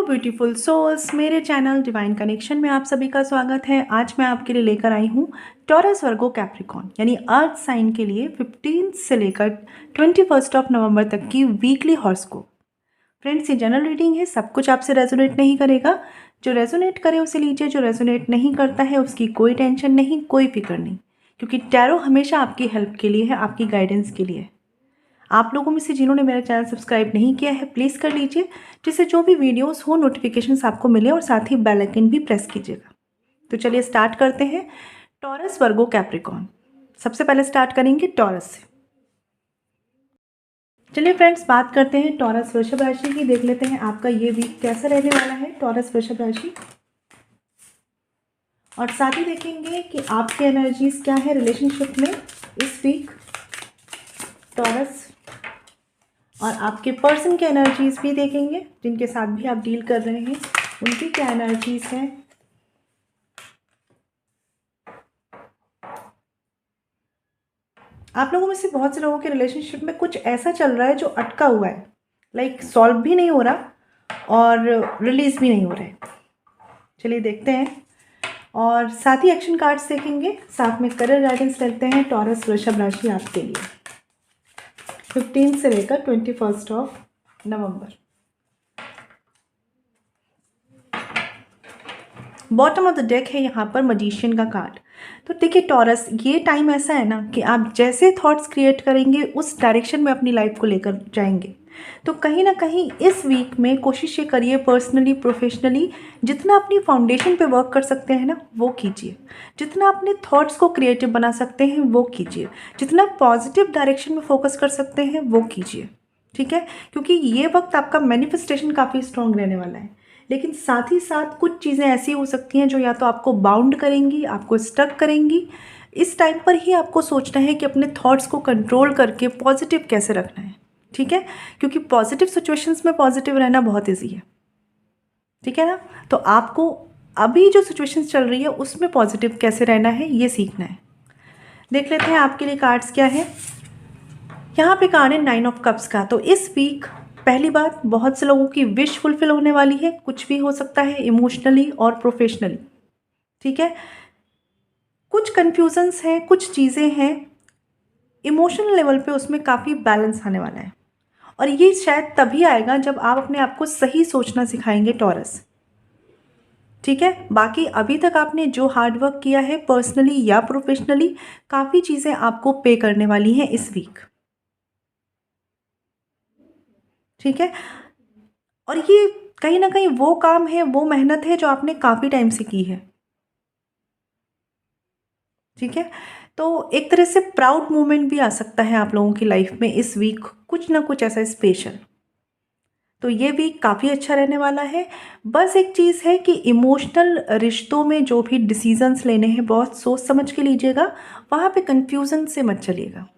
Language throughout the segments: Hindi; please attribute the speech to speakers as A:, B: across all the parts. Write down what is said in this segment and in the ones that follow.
A: ब्यूटीफुल सोल्स, मेरे चैनल डिवाइन कनेक्शन में आप सभी का स्वागत है। आज मैं आपके लिए लेकर आई हूँ टॉरस, वर्गो, कैप्रिकॉर्न यानी अर्थ साइन के लिए 15 से लेकर 21 नवंबर तक की वीकली हॉरोस्कोप। फ्रेंड्स, ये जनरल रीडिंग है, सब कुछ आपसे रेजोनेट नहीं करेगा। जो रेजोनेट करे उसे लीजिए, जो रेजोनेट नहीं करता है उसकी कोई टेंशन नहीं, कोई फिक्र नहीं, क्योंकि टैरो हमेशा आपकी हेल्प के लिए है, आपकी गाइडेंस के लिए है। आप लोगों में से जिन्होंने मेरा चैनल सब्सक्राइब नहीं किया है प्लीज़ कर लीजिए, जिससे जो भी वीडियोस हो नोटिफिकेशंस आपको मिले, और साथ ही बेल आइकन भी प्रेस कीजिएगा। तो चलिए स्टार्ट करते हैं। टॉरस, वर्गो, कैप्रिकॉर्न। सबसे पहले स्टार्ट करेंगे टॉरस से। चलिए फ्रेंड्स, बात करते हैं टॉरस वृषभ राशि की। देख लेते हैं आपका ये वीक कैसा रहने वाला है टॉरस वृषभ राशि, और साथ ही देखेंगे कि आपकी एनर्जीज क्या है रिलेशनशिप में इस वीक टॉरस, और आपके पर्सन के एनर्जीज भी देखेंगे जिनके साथ भी आप डील कर रहे हैं, उनकी क्या एनर्जीज हैं। आप लोगों में से बहुत से लोगों के रिलेशनशिप में कुछ ऐसा चल रहा है जो अटका हुआ है, लाइक सॉल्व भी नहीं हो रहा और रिलीज भी नहीं हो रहा है। चलिए देखते हैं, और साथ ही एक्शन कार्ड्स देखेंगे, साथ में करियर गाइडेंस लेते हैं टॉरस वृषभ राशि आपके लिए 15 से लेकर 21 नवंबर। बॉटम ऑफ द डेक है यहाँ पर मजिशियन का कार्ड। तो देखिए टॉरस, ये टाइम ऐसा है ना कि आप जैसे थॉट्स क्रिएट करेंगे उस डायरेक्शन में अपनी लाइफ को लेकर जाएंगे। तो कहीं ना कहीं इस वीक में कोशिश ये करिए, पर्सनली प्रोफेशनली जितना अपनी फाउंडेशन पे वर्क कर सकते हैं ना वो कीजिए, जितना अपने थॉट्स को क्रिएटिव बना सकते हैं वो कीजिए, जितना पॉजिटिव डायरेक्शन में फोकस कर सकते हैं वो कीजिए। ठीक है, क्योंकि ये वक्त आपका मैनिफेस्टेशन काफ़ी स्ट्रॉन्ग रहने वाला है। लेकिन साथ ही साथ कुछ चीज़ें ऐसी हो सकती हैं जो या तो आपको बाउंड करेंगी, आपको स्टक करेंगी। इस टाइम पर ही आपको सोचना है कि अपने थॉट्स को कंट्रोल करके पॉजिटिव कैसे रखना है। ठीक है, क्योंकि पॉजिटिव सिचुएशंस में पॉजिटिव रहना बहुत ईजी है। ठीक है ना, तो आपको अभी जो सिचुएशंस चल रही है उसमें पॉजिटिव कैसे रहना है ये सीखना है। देख लेते हैं आपके लिए कार्ड्स क्या है। यहाँ पे कार्ड है 9 ऑफ कप्स का। तो इस वीक पहली बात, बहुत से लोगों की विश फुलफिल होने वाली है, कुछ भी हो सकता है इमोशनली और प्रोफेशनली। ठीक है, कुछ कन्फ्यूजन्स हैं, कुछ चीज़ें हैं इमोशनल लेवल पे, उसमें काफ़ी बैलेंस आने वाला है, और ये शायद तभी आएगा जब आप अपने आप को सही सोचना सिखाएंगे टॉरस। ठीक है, बाकी अभी तक आपने जो हार्ड वर्क किया है पर्सनली या प्रोफेशनली, काफ़ी चीज़ें आपको पे करने वाली हैं इस वीक। ठीक है, और ये कहीं ना कहीं वो काम है, वो मेहनत है जो आपने काफ़ी टाइम से की है। ठीक है, तो एक तरह से प्राउड मोमेंट भी आ सकता है आप लोगों की लाइफ में इस वीक, कुछ ना कुछ ऐसा स्पेशल। तो ये वीक काफ़ी अच्छा रहने वाला है। बस एक चीज़ है कि इमोशनल रिश्तों में जो भी डिसीजंस लेने हैं बहुत सोच समझ के लीजिएगा, वहाँ पे कंफ्यूजन से मत चलिएगा।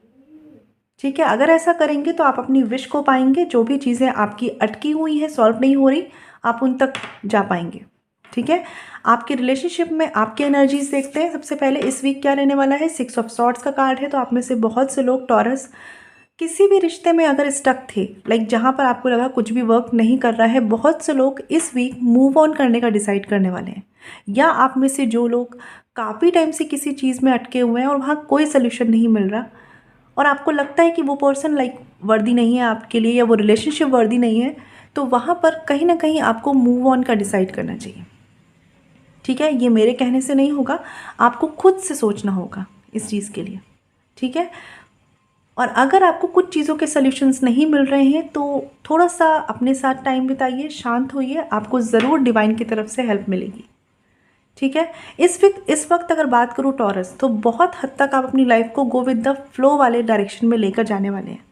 A: ठीक है, अगर ऐसा करेंगे तो आप अपनी विश को पाएंगे, जो भी चीज़ें आपकी अटकी हुई हैं, सॉल्व नहीं हो रही, आप उन तक जा पाएंगे। ठीक है, आपके रिलेशनशिप में आपकी एनर्जीज देखते हैं। सबसे पहले इस वीक क्या रहने वाला है, 6 ऑफ सॉर्ड्स का कार्ड है। तो आप में से बहुत से लोग टॉरस किसी भी रिश्ते में अगर स्टक थे, लाइक जहाँ पर आपको लगा कुछ भी वर्क नहीं कर रहा है, बहुत से लोग इस वीक मूव ऑन करने का डिसाइड करने वाले हैं। या आप में से जो लोग काफ़ी टाइम से किसी चीज़ में अटके हुए हैं और वहाँ कोई सोल्यूशन नहीं मिल रहा, और आपको लगता है कि वो पर्सन लाइक वर्दी नहीं है आपके लिए, या वो रिलेशनशिप वर्दी नहीं है, तो वहाँ पर कहीं ना कहीं आपको मूव ऑन का डिसाइड करना चाहिए। ठीक है, ये मेरे कहने से नहीं होगा, आपको खुद से सोचना होगा इस चीज़ के लिए। ठीक है, और अगर आपको कुछ चीज़ों के सॉल्यूशंस नहीं मिल रहे हैं तो थोड़ा सा अपने साथ टाइम बिताइए, शांत होइए, आपको ज़रूर डिवाइन की तरफ से हेल्प मिलेगी। ठीक है, इस वक्त अगर बात करूँ टॉरस, तो बहुत हद तक आप अपनी लाइफ को गो विद द फ्लो वाले डायरेक्शन में लेकर जाने वाले हैं।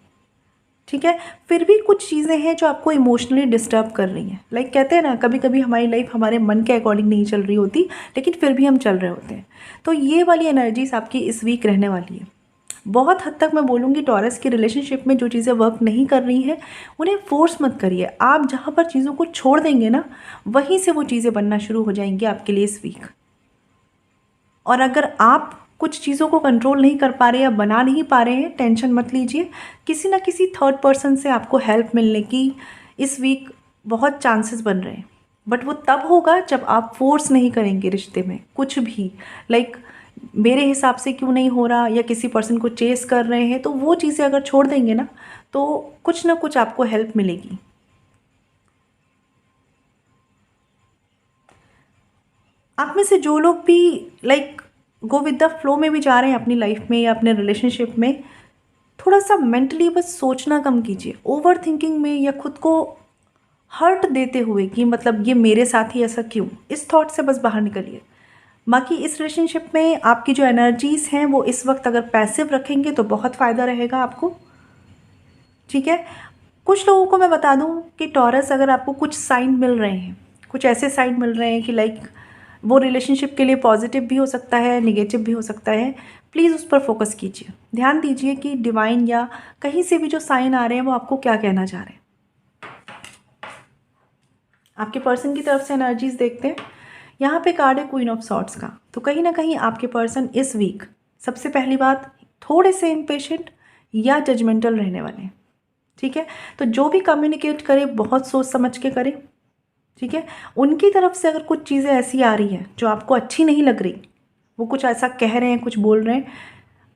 A: ठीक है, फिर भी कुछ चीज़ें हैं जो आपको इमोशनली डिस्टर्ब कर रही हैं। लाइक कहते हैं ना, कभी कभी हमारी लाइफ हमारे मन के अकॉर्डिंग नहीं चल रही होती, लेकिन फिर भी हम चल रहे होते हैं। तो ये वाली एनर्जीज आपकी इस वीक रहने वाली है। बहुत हद तक मैं बोलूँगी टॉरस की रिलेशनशिप में जो चीज़ें वर्क नहीं कर रही हैं उन्हें फोर्स मत करिए। आप जहाँ पर चीज़ों को छोड़ देंगे ना, वहीं से वो चीज़ें बनना शुरू हो जाएंगी आपके लिए इस वीक। और अगर आप कुछ चीज़ों को कंट्रोल नहीं कर पा रहे या बना नहीं पा रहे हैं, टेंशन मत लीजिए, किसी ना किसी थर्ड पर्सन से आपको हेल्प मिलने की इस वीक बहुत चांसेस बन रहे हैं। बट वो तब होगा जब आप फोर्स नहीं करेंगे रिश्ते में कुछ भी, लाइक मेरे हिसाब से क्यों नहीं हो रहा या किसी पर्सन को चेस कर रहे हैं, तो वो चीज़ें अगर छोड़ देंगे ना तो कुछ ना कुछ आपको हेल्प मिलेगी। आप में से जो लोग भी like go with the flow में भी जा रहे हैं अपनी लाइफ में या अपने रिलेशनशिप में, थोड़ा सा मेंटली बस सोचना कम कीजिए, ओवर थिंकिंग में या खुद को हर्ट देते हुए कि मतलब ये मेरे साथ ही ऐसा क्यों, इस थॉट से बस बाहर निकलिए। बाकी इस रिलेशनशिप में आपकी जो एनर्जीज़ हैं वो इस वक्त अगर पैसिव रखेंगे तो बहुत फ़ायदा रहेगा आपको, ठीक है। कुछ लोगों को मैं बता दूं कि टॉरस, अगर आपको कुछ साइन मिल रहे हैं, कुछ ऐसे साइन मिल रहे हैं कि लाइक वो रिलेशनशिप के लिए पॉजिटिव भी हो सकता है, नेगेटिव भी हो सकता है, प्लीज़ उस पर फोकस कीजिए, ध्यान दीजिए कि डिवाइन या कहीं से भी जो साइन आ रहे हैं वो आपको क्या कहना चाह रहे हैं। आपके पर्सन की तरफ से एनर्जीज देखते हैं। यहाँ पे कार्ड है क्वीन ऑफ सॉर्ड्स का, तो कहीं ना कहीं आपके पर्सन इस वीक, सबसे पहली बात, थोड़े से इम्पेशेंट या जजमेंटल रहने वाले हैं, ठीक है। तो जो भी कम्युनिकेट करे बहुत सोच समझ के करे, ठीक है। उनकी तरफ से अगर कुछ चीज़ें ऐसी आ रही हैं जो आपको अच्छी नहीं लग रही, वो कुछ ऐसा कह रहे हैं, कुछ बोल रहे हैं,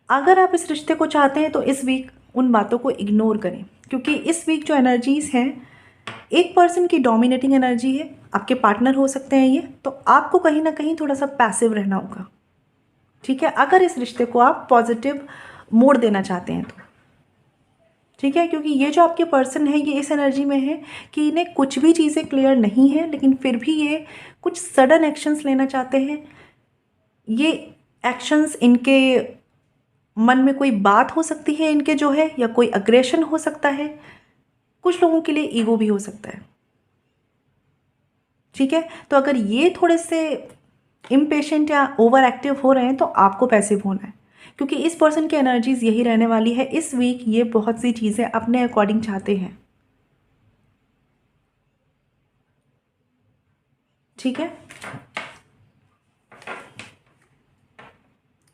A: अगर आप इस रिश्ते को चाहते हैं तो इस वीक उन बातों को इग्नोर करें, क्योंकि इस वीक जो एनर्जीज़ हैं, एक पर्सन की डोमिनेटिंग एनर्जी है, आपके पार्टनर हो सकते हैं ये, तो आपको कहीं ना कहीं थोड़ा सा पैसिव रहना होगा, ठीक है, अगर इस रिश्ते को आप पॉजिटिव मोड़ देना चाहते हैं तो, ठीक है। क्योंकि ये जो आपके पर्सन है ये इस एनर्जी में है कि इन्हें कुछ भी चीज़ें क्लियर नहीं है, लेकिन फिर भी ये कुछ सडन एक्शंस लेना चाहते हैं। ये एक्शंस, इनके मन में कोई बात हो सकती है इनके जो है, या कोई अग्रेशन हो सकता है, कुछ लोगों के लिए ईगो भी हो सकता है, ठीक है। तो अगर ये थोड़े से इम्पेशेंट या ओवर एक्टिव हो रहे हैं तो आपको पैसिव होना है, क्योंकि इस पर्सन की एनर्जीज यही रहने वाली है इस वीक। ये बहुत सी चीज़ें अपने अकॉर्डिंग चाहते हैं, ठीक है।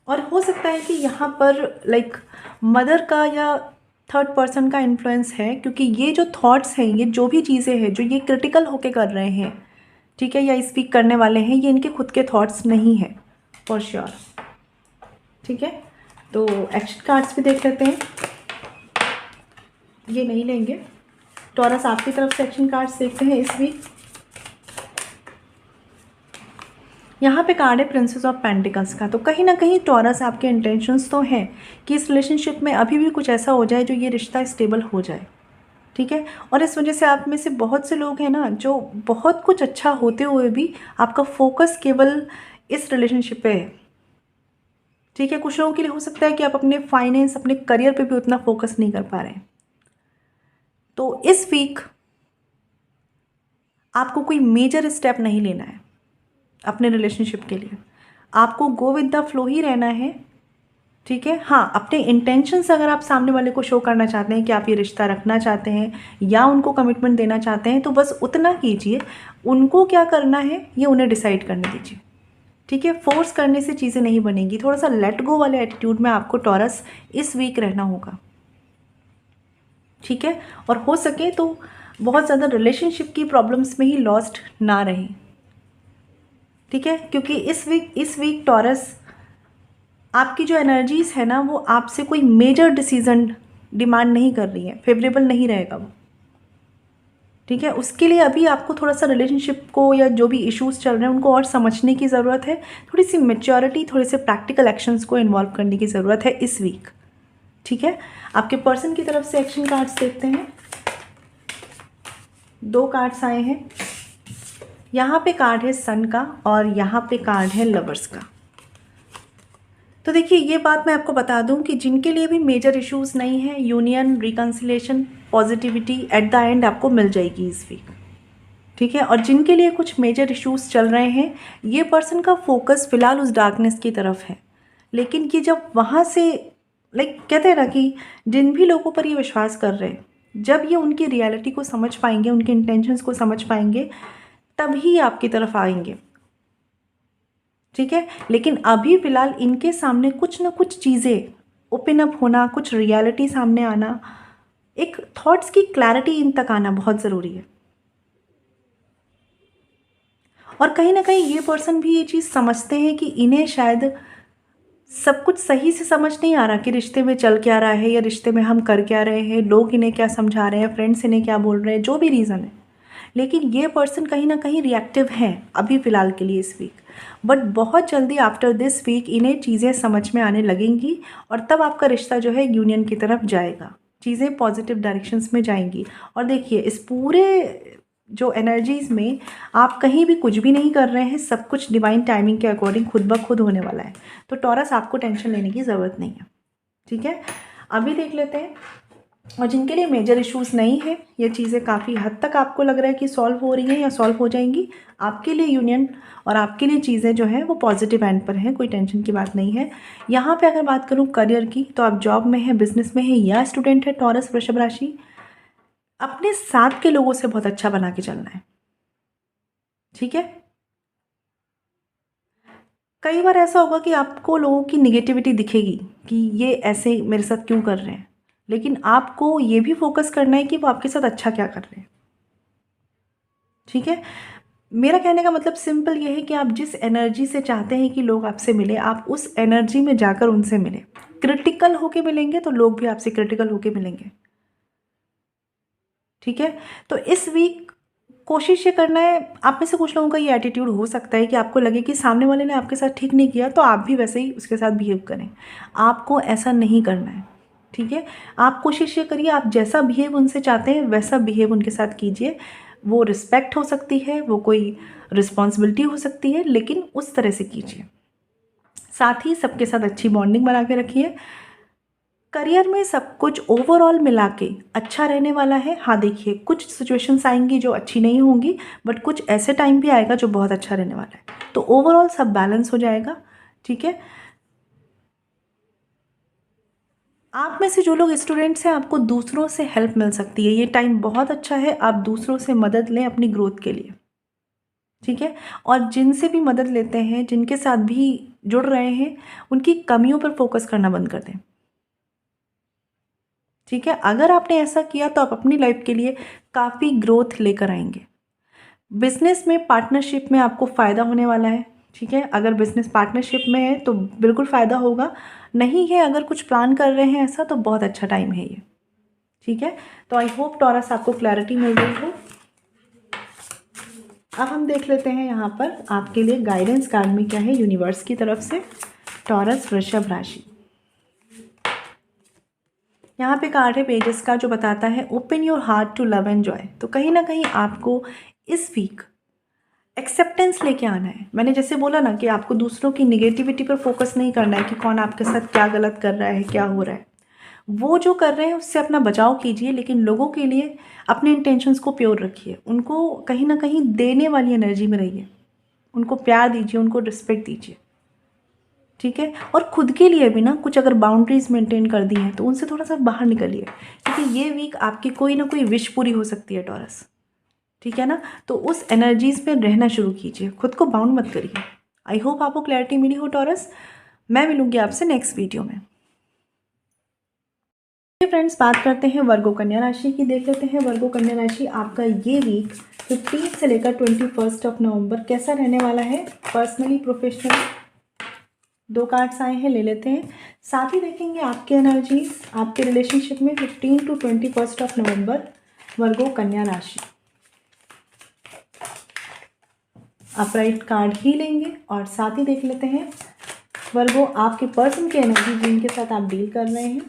A: और हो सकता है कि यहाँ पर लाइक मदर का या थर्ड पर्सन का इन्फ्लुएंस है, क्योंकि ये जो थॉट्स हैं, ये जो भी चीज़ें हैं जो ये क्रिटिकल होके कर रहे हैं, ठीक है, या स्पीक करने वाले हैं, ये इनके खुद के थॉट्स नहीं हैं फॉर श्योर, ठीक है। तो एक्शन कार्ड्स भी देख लेते हैं, ये नहीं लेंगे। टॉरस आपकी तरफ से एक्शन कार्ड्स देखते हैं इस वीक। यहाँ पे कार्ड है प्रिंसेस ऑफ पेंटिकल्स का, तो कहीं ना कहीं टॉरस आपके इंटेंशंस तो हैं कि इस रिलेशनशिप में अभी भी कुछ ऐसा हो जाए जो ये रिश्ता स्टेबल हो जाए, ठीक है। और इस वजह से आप में से बहुत से लोग हैं ना जो बहुत कुछ अच्छा होते हुए भी आपका फोकस केवल इस रिलेशनशिप पे है, ठीक है। कुछ लोगों के लिए हो सकता है कि आप अपने फाइनेंस, अपने करियर पे भी उतना फोकस नहीं कर पा रहे हैं। तो इस वीक आपको कोई मेजर स्टेप नहीं लेना है अपने रिलेशनशिप के लिए, आपको गो विद द फ्लो ही रहना है, ठीक है। हाँ, अपने इंटेंशंस अगर आप सामने वाले को शो करना चाहते हैं कि आप ये रिश्ता रखना चाहते हैं या उनको कमिटमेंट देना चाहते हैं, तो बस उतना कीजिए। उनको क्या करना है ये उन्हें डिसाइड करने दीजिए, ठीक है। फोर्स करने से चीज़ें नहीं बनेंगी, थोड़ा सा लेट गो वाले एटीट्यूड में आपको टॉरस इस वीक रहना होगा, ठीक है। और हो सके तो बहुत ज़्यादा रिलेशनशिप की प्रॉब्लम्स में ही लॉस्ट ना रहें, ठीक है। क्योंकि इस वीक टॉरस आपकी जो एनर्जीज़ है ना वो आपसे कोई मेजर डिसीजन डिमांड नहीं कर रही है, फेवरेबल नहीं रहेगा वो, ठीक है। उसके लिए अभी आपको थोड़ा सा रिलेशनशिप को या जो भी इश्यूज़ चल रहे हैं उनको और समझने की ज़रूरत है, थोड़ी सी मैच्योरिटी, थोड़े से प्रैक्टिकल एक्शंस को इन्वॉल्व करने की ज़रूरत है इस वीक, ठीक है। आपके पर्सन की तरफ से एक्शन कार्ड्स देखते हैं। 2 कार्ड्स आए हैं, यहाँ पे कार्ड है सन का और यहाँ पे कार्ड है लवर्स का। तो देखिए, ये बात मैं आपको बता दूं कि जिनके लिए भी मेजर इश्यूज़ नहीं है, union, reconciliation, positivity at the end आपको मिल जाएगी इस वीक, ठीक है। और जिनके लिए कुछ मेजर इश्यूज़ चल रहे हैं, ये पर्सन का फोकस फ़िलहाल उस डार्कनेस की तरफ है, लेकिन कि जब वहाँ से लाइक कहते हैं ना कि जिन भी लोगों पर ये विश्वास कर रहे हैं, जब ये उनकी रियलिटी को समझ पाएंगे, उनके इंटेंशंस को समझ पाएंगे, तभी आपकी तरफ आएंगे, ठीक है। लेकिन अभी फ़िलहाल इनके सामने कुछ ना कुछ चीज़ें ओपन अप होना, कुछ रियलिटी सामने आना, एक थॉट्स की क्लैरिटी इन तक आना बहुत ज़रूरी है, और कहीं ना कहीं ये पर्सन भी ये चीज़ समझते हैं कि इन्हें शायद सब कुछ सही से समझ नहीं आ रहा कि रिश्ते में चल क्या रहा है या रिश्ते में हम कर क्या रहे हैं, लोग इन्हें क्या समझा रहे हैं, फ्रेंड्स इन्हें क्या बोल रहे हैं, जो भी रीज़न है। लेकिन ये पर्सन कहीं ना कहीं रिएक्टिव हैं अभी फ़िलहाल के लिए इस वीक, बट बहुत जल्दी आफ्टर दिस वीक इन्हें चीज़ें समझ में आने लगेंगी और तब आपका रिश्ता जो है यूनियन की तरफ जाएगा, चीज़ें पॉजिटिव डायरेक्शंस में जाएंगी। और देखिए इस पूरे जो एनर्जीज़ में आप कहीं भी कुछ भी नहीं कर रहे हैं, सब कुछ डिवाइन टाइमिंग के अकॉर्डिंग खुद ब खुद होने वाला है। तो टॉरस आपको टेंशन लेने की ज़रूरत नहीं है, ठीक है। अभी देख लेते हैं, और जिनके लिए मेजर इश्यूज़ नहीं है, ये चीज़ें काफ़ी हद तक आपको लग रहा है कि सॉल्व हो रही हैं या सॉल्व हो जाएंगी, आपके लिए यूनियन और आपके लिए चीज़ें जो हैं वो पॉजिटिव एंड पर हैं, कोई टेंशन की बात नहीं है। यहाँ पे अगर बात करूँ करियर की, तो आप जॉब में हैं, बिजनेस में हैं या स्टूडेंट है टॉरस वृषभ राशि, अपने साथ के लोगों से बहुत अच्छा बना के चलना है, ठीक है। कई बार ऐसा होगा कि आपको लोगों की निगेटिविटी दिखेगी कि ये ऐसे मेरे साथ क्यों कर रहे हैं, लेकिन आपको ये भी फोकस करना है कि वो आपके साथ अच्छा क्या कर रहे हैं, ठीक है। मेरा कहने का मतलब सिंपल ये है कि आप जिस एनर्जी से चाहते हैं कि लोग आपसे मिले, आप उस एनर्जी में जाकर उनसे मिले। क्रिटिकल होके मिलेंगे तो लोग भी आपसे क्रिटिकल होके मिलेंगे, ठीक है। तो इस वीक कोशिश ये करना है, आप में से कुछ लोगों का ये एटीट्यूड हो सकता है कि आपको लगे कि सामने वाले ने आपके साथ ठीक नहीं किया तो आप भी वैसे ही उसके साथ बिहेव करें। आपको ऐसा नहीं करना है, ठीक है। आप कोशिश ये करिए, आप जैसा बिहेव उनसे चाहते हैं वैसा बिहेव उनके साथ कीजिए। वो रिस्पेक्ट हो सकती है, वो कोई रिस्पॉन्सिबिलिटी हो सकती है, लेकिन उस तरह से कीजिए। साथ ही सबके साथ अच्छी बॉन्डिंग बना के रखिए। करियर में सब कुछ ओवरऑल मिला के अच्छा रहने वाला है। हाँ देखिए, कुछ सिचुएशंस आएंगी जो अच्छी नहीं होंगी, बट कुछ ऐसे टाइम भी आएगा जो बहुत अच्छा रहने वाला है। तो ओवरऑल सब बैलेंस हो जाएगा, ठीक है। आप में से जो लोग स्टूडेंट्स हैं, आपको दूसरों से हेल्प मिल सकती है, ये टाइम बहुत अच्छा है, आप दूसरों से मदद लें अपनी ग्रोथ के लिए, ठीक है। और जिनसे भी मदद लेते हैं, जिनके साथ भी जुड़ रहे हैं, उनकी कमियों पर फोकस करना बंद कर दें, ठीक है। अगर आपने ऐसा किया तो आप अपनी लाइफ के लिए काफ़ी ग्रोथ लेकर आएंगे। बिजनेस में पार्टनरशिप में आपको फ़ायदा होने वाला है, ठीक है। अगर बिजनेस पार्टनरशिप में है तो बिल्कुल फ़ायदा होगा, नहीं है अगर कुछ प्लान कर रहे हैं ऐसा, तो बहुत अच्छा टाइम है ये, ठीक है। तो आई होप टॉरस आपको क्लैरिटी मिल रही हो। अब हम देख लेते हैं यहाँ पर आपके लिए गाइडेंस कार्ड में क्या है यूनिवर्स की तरफ से, टॉरस वृषभ राशि। यहाँ पे कार्ड है पेजेस का, जो बताता है open your heart to love and joy. तो कहीं ना कहीं आपको इस वीक एक्सेप्टेंस लेके आना है। मैंने जैसे बोला ना कि आपको दूसरों की निगेटिविटी पर फोकस नहीं करना है कि कौन आपके साथ क्या गलत कर रहा है, क्या हो रहा है। वो जो कर रहे हैं उससे अपना बचाव कीजिए, लेकिन लोगों के लिए अपने इंटेंशंस को प्योर रखिए। उनको कहीं ना कहीं देने वाली एनर्जी में रहिए, उनको प्यार दीजिए, उनको रिस्पेक्ट दीजिए, ठीक है। और खुद के लिए भी ना कुछ अगर बाउंड्रीज मेंटेन कर दी हैं तो उनसे थोड़ा सा बाहर निकलिए, क्योंकि ये वीक आपकी कोई ना कोई विश पूरी हो सकती है टॉरस, ठीक है ना। तो उस एनर्जीज में रहना शुरू कीजिए, खुद को बाउंड मत करिए। आई होप आपको क्लैरिटी मिली हो टॉरस। मैं मिलूंगी आपसे नेक्स्ट वीडियो में। फ्रेंड्स, बात करते हैं वर्गो कन्या राशि की। देख लेते हैं वर्गो कन्या राशि आपका ये वीक 15 से लेकर 21 नवंबर कैसा रहने वाला है। पर्सनली, प्रोफेशनल, दो कार्ड्स आए हैं, ले लेते हैं। साथ ही देखेंगे आपके एनर्जीज आपके रिलेशनशिप में 15 टू 21 नवंबर वर्गो कन्या राशि। अपराइट कार्ड ही लेंगे और साथ ही देख लेते हैं वर्गो आपके पर्सन की एनर्जी जिनके साथ आप डील कर रहे हैं,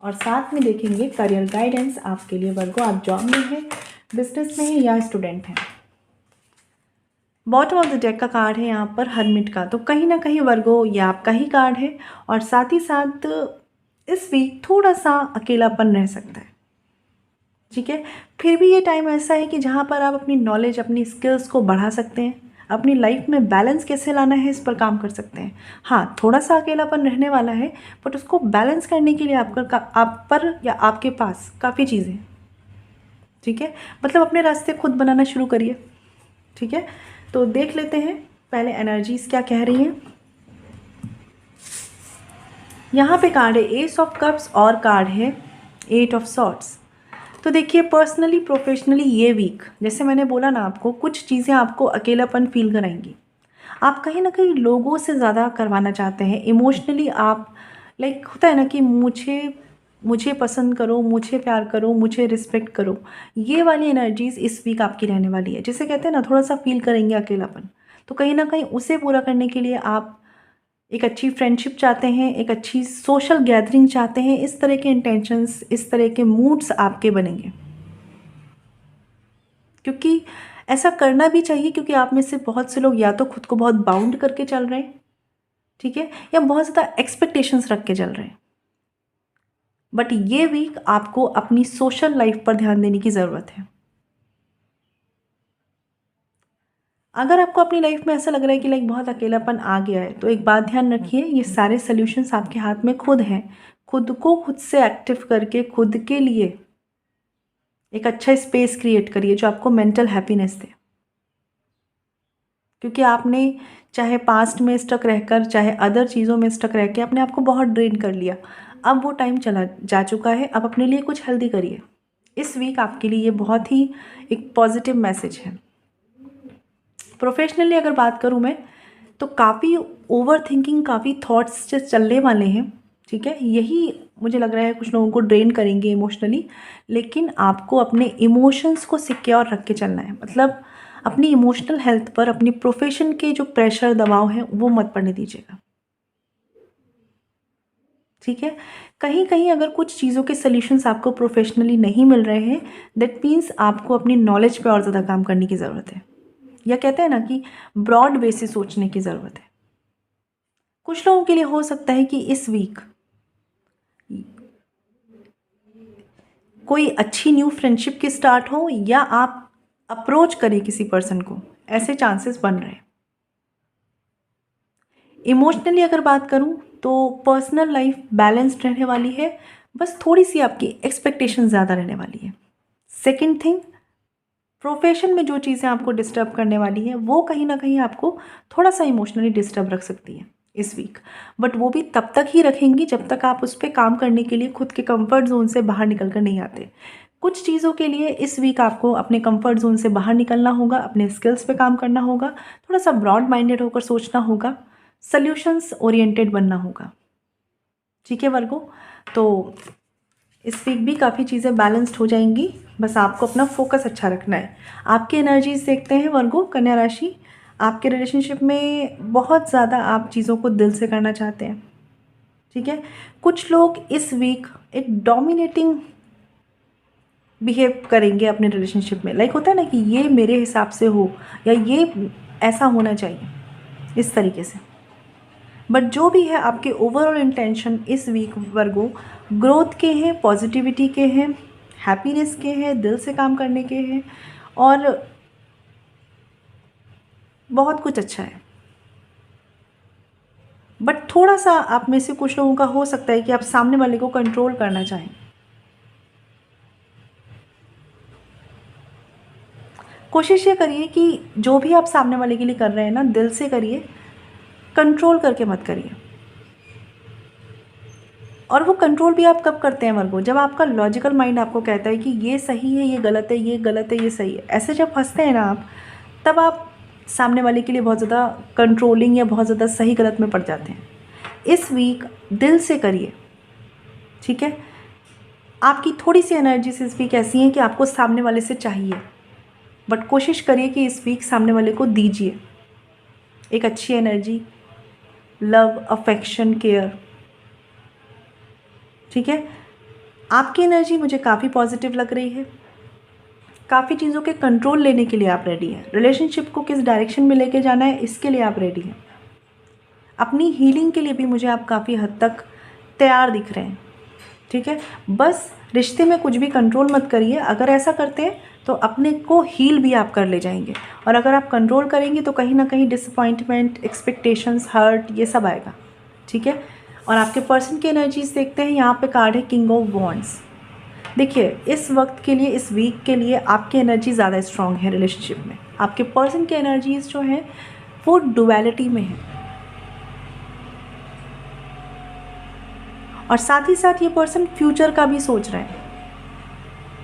A: और साथ में देखेंगे करियर गाइडेंस आपके लिए वर्गो, आप जॉब में हैं, बिजनेस में हैं या स्टूडेंट हैं। बॉटम ऑफ द डेक का कार्ड है यहाँ पर हर्मिट का। तो कहीं ना कहीं वर्गो ये आपका ही कार्ड है, और साथ ही साथ इस वीक थोड़ा सा अकेलापन रह सकता है, ठीक है। फिर भी ये टाइम ऐसा है कि जहाँ पर आप अपनी नॉलेज, अपनी स्किल्स को बढ़ा सकते हैं, अपनी लाइफ में बैलेंस कैसे लाना है इस पर काम कर सकते हैं। हाँ, थोड़ा सा अकेलापन रहने वाला है, बट उसको बैलेंस करने के लिए आप पर या आपके पास काफ़ी चीज़ें, ठीक है। मतलब अपने रास्ते खुद बनाना शुरू करिए, ठीक है। तो देख लेते हैं पहले एनर्जीज क्या कह रही हैं। यहाँ पे कार्ड है एस ऑफ कप्स और कार्ड है 8 ऑफ सॉर्ड्स। तो देखिए पर्सनली प्रोफेशनली ये वीक जैसे मैंने बोला ना आपको, कुछ चीज़ें आपको अकेलापन फील कराएंगी। आप कहीं ना कहीं लोगों से ज़्यादा करवाना चाहते हैं इमोशनली। आप लाइक होता है ना कि मुझे मुझे पसंद करो, मुझे प्यार करो, मुझे रिस्पेक्ट करो, ये वाली एनर्जीज इस वीक आपकी रहने वाली है। जिसे कहते हैं ना थोड़ा सा फील करेंगे अकेलापन, तो कहीं ना कहीं उसे पूरा करने के लिए आप एक अच्छी फ्रेंडशिप चाहते हैं, एक अच्छी सोशल गैदरिंग चाहते हैं। इस तरह के इंटेंशंस, इस तरह के मूड्स आपके बनेंगे, क्योंकि ऐसा करना भी चाहिए, क्योंकि आप में से बहुत से लोग या तो खुद को बहुत बाउंड करके चल रहे हैं, ठीक है, या बहुत ज़्यादा एक्सपेक्टेशंस रख के चल रहे हैं। बट ये वीक आपको अपनी सोशल लाइफ पर ध्यान देने की ज़रूरत है। अगर आपको अपनी लाइफ में ऐसा लग रहा है कि लाइक बहुत अकेलापन आ गया है, तो एक बात ध्यान रखिए, ये सारे सॉल्यूशंस आपके हाथ में खुद हैं। खुद को खुद से एक्टिव करके खुद के लिए एक अच्छा स्पेस क्रिएट करिए जो आपको मेंटल हैप्पीनेस दे। क्योंकि आपने चाहे पास्ट में स्टक रहकर, चाहे अदर चीज़ों में स्टक रह के अपने आप को बहुत ड्रेन कर लिया। अब वो टाइम चला जा चुका है, अब अपने लिए कुछ हेल्दी करिए। इस वीक आपके लिए ये बहुत ही एक पॉजिटिव मैसेज है। प्रोफेशनली अगर बात करूँ मैं, तो काफ़ी ओवर थिंकिंग, काफ़ी थॉट्स जो चलने वाले हैं, ठीक है, यही मुझे लग रहा है कुछ लोगों को ड्रेन करेंगे इमोशनली। लेकिन आपको अपने इमोशंस को सिक्योर रख के चलना है। मतलब अपनी इमोशनल हेल्थ पर, अपनी प्रोफेशन के जो प्रेशर दबाव है वो मत पड़ने दीजिएगा, ठीक है। कहीं कहीं अगर कुछ चीज़ों के सॉल्यूशंस आपको प्रोफेशनली नहीं मिल रहे हैं, दैट मीन्स आपको अपनी नॉलेज पे और ज़्यादा काम करने की ज़रूरत है, या कहते हैं ना कि ब्रॉड वे से सोचने की ज़रूरत है। कुछ लोगों के लिए हो सकता है कि इस वीक कोई अच्छी न्यू फ्रेंडशिप की स्टार्ट हो, या आप अप्रोच करें किसी पर्सन को, ऐसे चांसेस बन रहे हैं। इमोशनली अगर बात करूं, तो पर्सनल लाइफ बैलेंस्ड रहने वाली है, बस थोड़ी सी आपकी एक्सपेक्टेशन ज़्यादा रहने वाली है। सेकंड थिंग, प्रोफेशन में जो चीज़ें आपको डिस्टर्ब करने वाली है वो कहीं ना कहीं आपको थोड़ा सा इमोशनली डिस्टर्ब रख सकती है इस वीक। बट वो भी तब तक ही रखेंगी जब तक आप उस पर काम करने के लिए खुद के कंफर्ट जोन से बाहर निकल कर नहीं आते। कुछ चीज़ों के लिए इस वीक आपको अपने कंफर्ट जोन से बाहर निकलना होगा, अपने स्किल्स पे काम करना होगा, थोड़ा सा ब्रॉड माइंडेड होकर सोचना होगा, सॉल्यूशंस ओरिएंटेड बनना होगा, ठीक है वर्गो। तो इस वीक भी काफ़ी चीज़ें बैलेंस्ड हो जाएंगी, बस आपको अपना फोकस अच्छा रखना है। आपकी एनर्जीज देखते हैं वर्गो, कन्या राशि। आपके रिलेशनशिप में बहुत ज़्यादा आप चीज़ों को दिल से करना चाहते हैं, ठीक है। कुछ लोग इस वीक एक डोमिनेटिंग बिहेव करेंगे अपने रिलेशनशिप में। लाइक होता है ना कि ये मेरे हिसाब से हो, या ये ऐसा होना चाहिए, इस तरीके से। बट जो भी है, आपके ओवरऑल इंटेंशन इस वीक वर्गो ग्रोथ के हैं, पॉजिटिविटी के हैं, हैप्पीनेस के हैं, दिल से काम करने के हैं, और बहुत कुछ अच्छा है। बट थोड़ा सा आप में से कुछ लोगों का हो सकता है कि आप सामने वाले को कंट्रोल करना चाहें। कोशिश ये करिए कि जो भी आप सामने वाले के लिए कर रहे हैं ना, दिल से करिए, कंट्रोल करके मत करिए। और वो कंट्रोल भी आप कब करते हैं वर्गो, जब आपका लॉजिकल माइंड आपको कहता है कि ये सही है, ये गलत है, ये गलत है, ये सही है। ऐसे जब फंसते हैं ना आप, तब आप सामने वाले के लिए बहुत ज़्यादा कंट्रोलिंग या बहुत ज़्यादा सही गलत में पड़ जाते हैं। इस वीक दिल से करिए, ठीक है। आपकी थोड़ी सी एनर्जीज इस वीक ऐसी हैं कि आपको सामने वाले से चाहिए, बट कोशिश करिए कि इस वीक सामने वाले को दीजिए एक अच्छी एनर्जी, लव, अफेक्शन, केयर, ठीक है। आपकी एनर्जी मुझे काफ़ी पॉजिटिव लग रही है। काफ़ी चीज़ों के कंट्रोल लेने के लिए आप रेडी हैं। रिलेशनशिप को किस डायरेक्शन में लेके जाना है, इसके लिए आप रेडी हैं। अपनी हीलिंग के लिए भी मुझे आप काफ़ी हद तक तैयार दिख रहे हैं, ठीक है। बस रिश्ते में कुछ भी कंट्रोल मत करिए। अगर ऐसा करते हैं तो अपने को हील भी आप कर ले जाएंगे, और अगर आप कंट्रोल करेंगे तो कहीं ना कहीं डिसअपॉइंटमेंट, एक्सपेक्टेशंस, हर्ट, ये सब आएगा, ठीक है। और आपके पर्सन की एनर्जीज देखते हैं। यहाँ पे कार्ड है किंग ऑफ वॉन्ड्स। देखिए इस वक्त के लिए, इस वीक के लिए आपकी एनर्जी ज़्यादा स्ट्रांग है रिलेशनशिप में। आपके पर्सन की एनर्जीज जो हैं वो डुअलिटी में है, और साथ ही साथ ये पर्सन फ्यूचर का भी सोच रहे हैं,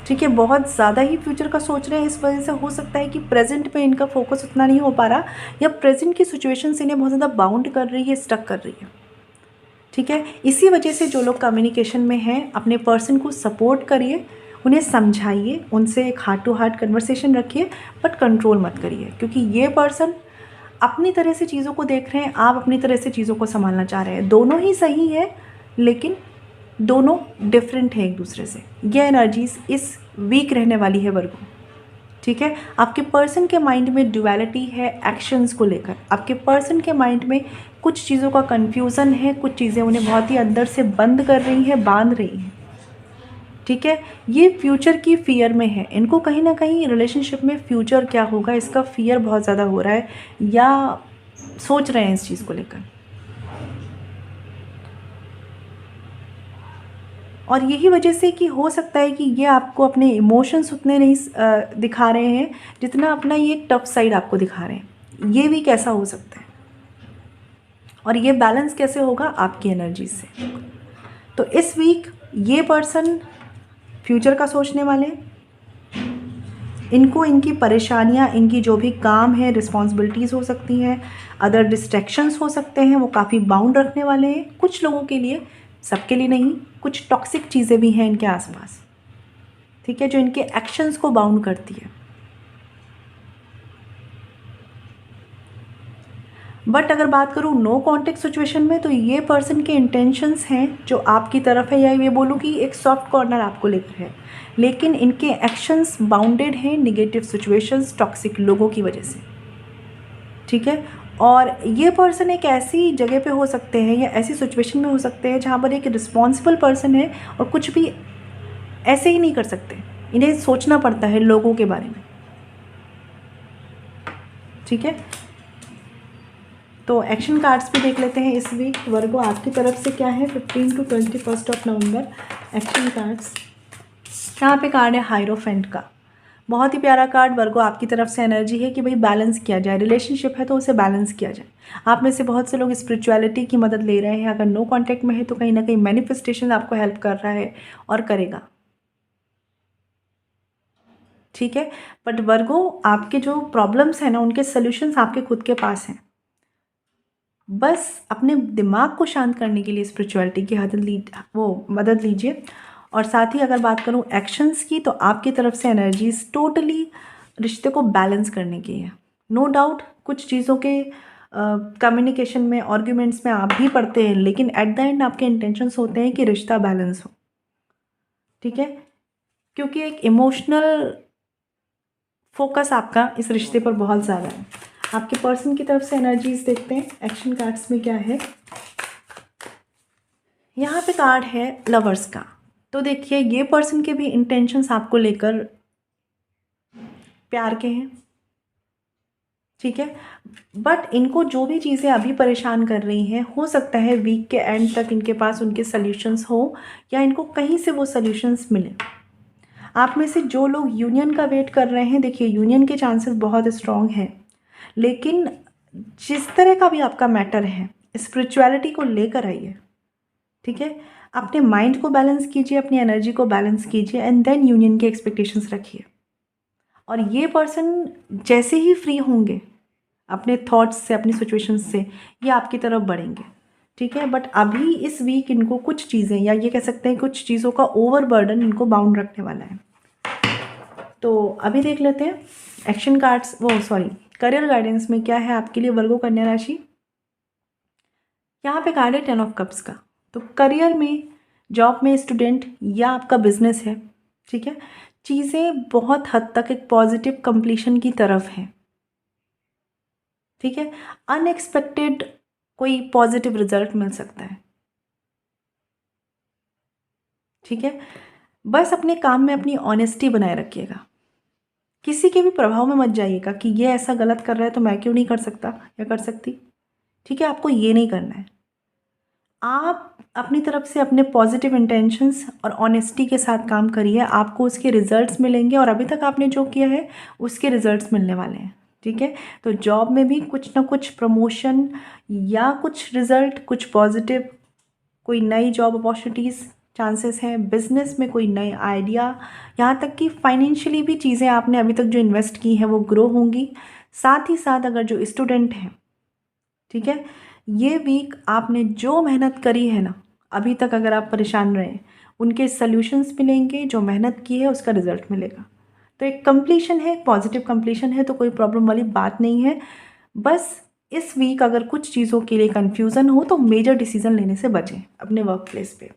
A: ठीक है, बहुत ज़्यादा ही फ्यूचर का सोच रहे हैं, इस वजह से हो सकता है कि प्रेजेंट पे इनका फोकस उतना नहीं हो पा रहा, या प्रेजेंट की सिचुएशन से इन्हें बहुत ज़्यादा बाउंड कर रही है, स्टक कर रही है। ठीक है, इसी वजह से जो लोग कम्युनिकेशन में हैं, अपने पर्सन को सपोर्ट करिए, उन्हें समझाइए, उनसे एक हार्ट टू हार्ट कन्वर्सेशन रखिए, बट कंट्रोल मत करिए, क्योंकि ये पर्सन अपनी तरह से चीज़ों को देख रहे हैं, आप अपनी तरह से चीज़ों को संभालना चाह रहे हैं। दोनों ही सही है, लेकिन दोनों डिफरेंट है एक दूसरे से। ये एनर्जीज इस वीक रहने वाली है वर्गो। ठीक है, आपके पर्सन के माइंड में ड्युअलिटी है एक्शंस को लेकर। आपके पर्सन के माइंड में कुछ चीज़ों का कन्फ्यूज़न है, कुछ चीज़ें उन्हें बहुत ही अंदर से बंद कर रही हैं, बांध रही हैं। ठीक है, ये फ्यूचर की फियर में है, इनको कहीं ना कहीं रिलेशनशिप में फ्यूचर क्या होगा इसका फियर बहुत ज़्यादा हो रहा है, या सोच रहे हैं इस चीज़ को लेकर। और यही वजह से कि हो सकता है कि ये आपको अपने इमोशंस उतने नहीं दिखा रहे हैं जितना अपना ये टफ साइड आपको दिखा रहे हैं। ये भी कैसा हो सकता है, और ये बैलेंस कैसे होगा आपकी एनर्जी से। तो इस वीक ये पर्सन फ्यूचर का सोचने वाले, इनको इनकी परेशानियां, इनकी जो भी काम है, रिस्पॉन्सिबिलिटीज़ हो सकती हैं, अदर डिस्ट्रैक्शंस हो सकते हैं, वो काफ़ी बाउंड रखने वाले हैं कुछ लोगों के लिए, सबके लिए नहीं। कुछ टॉक्सिक चीज़ें भी हैं इनके आसपास, ठीक है, जो इनके एक्शंस को बाउंड करती है। बट अगर बात करूँ नो कॉन्टेक्ट सिचुएशन में, तो ये पर्सन के इंटेंशंस हैं जो आपकी तरफ है, या ये बोलूँ कि एक सॉफ्ट कॉर्नर आपको लेकर है, लेकिन इनके एक्शंस बाउंडेड हैं निगेटिव सिचुएशंस, टॉक्सिक लोगों की वजह से। ठीक है, और ये पर्सन एक ऐसी जगह पे हो सकते हैं या ऐसी सिचुएशन में हो सकते हैं जहाँ पर एक रिस्पॉन्सिबल पर्सन है और कुछ भी ऐसे ही नहीं कर सकते, इन्हें सोचना पड़ता है लोगों के बारे में। ठीक है, तो एक्शन कार्ड्स भी देख लेते हैं इस वीक वर्गो आपकी तरफ से क्या है 15 to 21 नवंबर। एक्शन कार्ड्स, यहाँ पे कार्ड है हायरोफेंट का, बहुत ही प्यारा कार्ड। वर्गो आपकी तरफ से एनर्जी है कि भाई बैलेंस किया जाए, रिलेशनशिप है तो उसे बैलेंस किया जाए। आप में से बहुत से लोग स्पिरिचुअलिटी की मदद ले रहे हैं, अगर नो कांटेक्ट में है तो कहीं ना कहीं मैनिफेस्टेशन आपको हेल्प कर रहा है और करेगा। ठीक है, बट वर्गो आपके जो प्रॉब्लम्स हैं ना, उनके सोल्यूशंस आपके खुद के पास हैं। बस अपने दिमाग को शांत करने के लिए स्पिरिचुअलिटी की मदद लीजिए। और साथ ही अगर बात करूँ एक्शंस की, तो आपकी तरफ से एनर्जीज टोटली रिश्ते को बैलेंस करने की है। नो डाउट कुछ चीज़ों के कम्युनिकेशन में, आर्ग्यूमेंट्स में आप भी पढ़ते हैं, लेकिन एट द एंड आपके इंटेंशंस होते हैं कि रिश्ता बैलेंस हो। ठीक है, क्योंकि एक इमोशनल फोकस आपका इस रिश्ते पर बहुत ज़्यादा है। आपके पर्सन की तरफ से एनर्जीज देखते हैं एक्शन कार्ड्स में क्या है। यहाँ पे कार्ड है लवर्स का। तो देखिए ये पर्सन के भी इंटेंशंस आपको लेकर प्यार के हैं। ठीक है, बट इनको जो भी चीज़ें अभी परेशान कर रही हैं, हो सकता है वीक के एंड तक इनके पास उनके सल्यूशंस हो, या इनको कहीं से वो सल्यूशंस मिले। आप में से जो लोग यूनियन का वेट कर रहे हैं, देखिए यूनियन के चांसेस बहुत स्ट्रॉन्ग हैं, लेकिन जिस तरह का भी आपका मैटर है, स्पिरिचुअलिटी को लेकर आइए। ठीक है, अपने माइंड को बैलेंस कीजिए, अपनी एनर्जी को बैलेंस कीजिए, एंड देन यूनियन के एक्सपेक्टेशंस रखिए। और ये पर्सन जैसे ही फ्री होंगे अपने थॉट्स से, अपनी सिचुएशंस से, ये आपकी तरफ बढ़ेंगे। ठीक है, बट अभी इस वीक इनको कुछ चीज़ें, या ये कह सकते हैं कुछ चीज़ों का ओवर बर्डन इनको बाउंड रखने वाला है। तो अभी देख लेते हैं एक्शन कार्ड्स, करियर गाइडेंस में क्या है आपके लिए वर्गो कन्या राशि। यहाँ पे कार्ड है 10 ऑफ कप्स का। तो करियर में, जॉब में, स्टूडेंट या आपका बिजनेस है, ठीक है, चीज़ें बहुत हद तक एक पॉजिटिव कंप्लीशन की तरफ हैं। ठीक है, अनएक्सपेक्टेड कोई पॉजिटिव रिजल्ट मिल सकता है। ठीक है, बस अपने काम में अपनी ऑनेस्टी बनाए रखिएगा, किसी के भी प्रभाव में मत जाइएगा कि ये ऐसा गलत कर रहा है तो मैं क्यों नहीं कर सकता या कर सकती। ठीक है, आपको ये नहीं करना है। आप अपनी तरफ से अपने पॉजिटिव इंटेंशंस और ऑनेस्टी के साथ काम करिए, आपको उसके रिजल्ट्स मिलेंगे, और अभी तक आपने जो किया है उसके रिजल्ट्स मिलने वाले हैं। ठीक है, तो जॉब में भी कुछ ना कुछ प्रमोशन या कुछ रिजल्ट, कुछ पॉजिटिव, कोई नई जॉब अपॉर्चुनिटीज़, चांसेस हैं, बिजनेस में कोई नए आइडिया, यहाँ तक कि फाइनेंशियली भी चीज़ें आपने अभी तक जो इन्वेस्ट की हैं वो ग्रो होंगी। साथ ही साथ अगर जो स्टूडेंट हैं, ठीक है, ये वीक आपने जो मेहनत करी है ना अभी तक, अगर आप परेशान रहे, उनके सल्यूशंस मिलेंगे, जो मेहनत की है उसका रिजल्ट मिलेगा। तो एक कंप्लीशन है, पॉजिटिव कंप्लीशन है, तो कोई प्रॉब्लम वाली बात नहीं है। बस इस वीक अगर कुछ चीज़ों के लिए कन्फ्यूज़न हो तो मेजर डिसीजन लेने से बचें अपने वर्क प्लेस पे,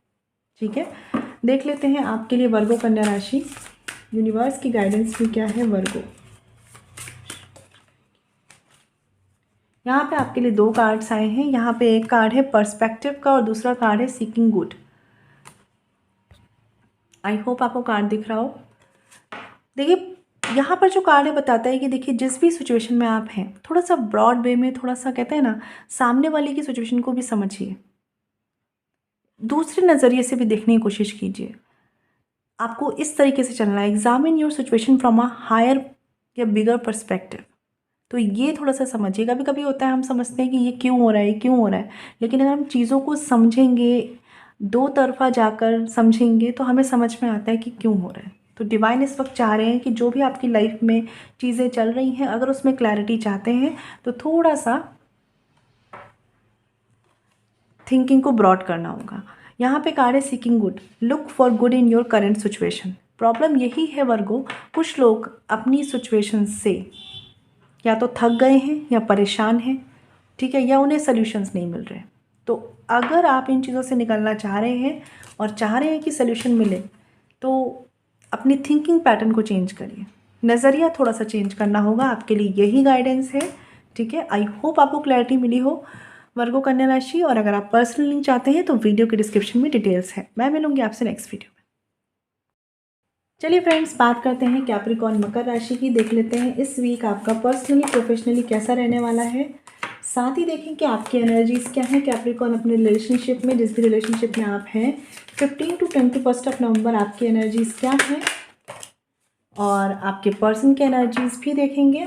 A: ठीक है। देख लेते हैं आपके लिए वर्गो कन्या राशि, यूनिवर्स की गाइडेंस में क्या है वर्गो। यहाँ पे आपके लिए 2 कार्ड्स आए हैं। यहाँ पे एक कार्ड है पर्सपेक्टिव का और दूसरा कार्ड है सीकिंग गुड। आई होप आपको कार्ड दिख रहा हो। देखिए यहाँ पर जो कार्ड है बताता है कि देखिए जिस भी सिचुएशन में आप हैं, थोड़ा सा ब्रॉड वे में, थोड़ा सा कहते हैं ना, सामने वाले की सिचुएशन को भी समझिए, दूसरे नज़रिए से भी देखने की कोशिश कीजिए। आपको इस तरीके से चलना है, examine your situation from a higher या बिगर पर्सपेक्टिव। तो ये थोड़ा सा समझिए। कभी कभी होता है हम समझते हैं कि ये क्यों हो रहा है, ये क्यों हो रहा है, लेकिन अगर हम चीज़ों को समझेंगे, दो तरफा जाकर समझेंगे, तो हमें समझ में आता है कि क्यों हो रहा है। तो डिवाइन इस वक्त चाह रहे हैं कि जो भी आपकी लाइफ में चीज़ें चल रही हैं, अगर उसमें क्लैरिटी चाहते हैं तो थोड़ा सा थिंकिंग को ब्रॉड करना होगा। यहाँ पे कार्ड है seeking good, look for good in your current situation. Problem यही है वर्गो, कुछ लोग अपनी सिचुएशन से या तो थक गए हैं या परेशान हैं, ठीक है, या उन्हें सल्यूशंस नहीं मिल रहे। तो अगर आप इन चीज़ों से निकलना चाह रहे हैं और चाह रहे हैं कि सल्यूशन मिले, तो अपनी थिंकिंग पैटर्न को चेंज करिए, नज़रिया थोड़ा सा चेंज करना होगा। आपके लिए यही गाइडेंस है, ठीक है। आई होप आपको क्लैरिटी मिली हो वर्गो कन्या राशि। और अगर आप पर्सनल लिंक चाहते हैं तो वीडियो के डिस्क्रिप्शन में डिटेल्स है। मैं मिलूंगी आपसे नेक्स्ट वीडियो में। चलिए फ्रेंड्स, बात करते हैं कैप्रिकॉर्न मकर राशि की। देख लेते हैं इस वीक आपका पर्सनली प्रोफेशनली कैसा रहने वाला है। साथ ही देखें कि आपकी एनर्जीज क्या है कैप्रिकॉर्न अपने रिलेशनशिप में, जिस भी रिलेशनशिप में आप हैं। 15 to 21 नवंबर आपकी एनर्जीज क्या है और आपके पर्सन की एनर्जीज भी देखेंगे।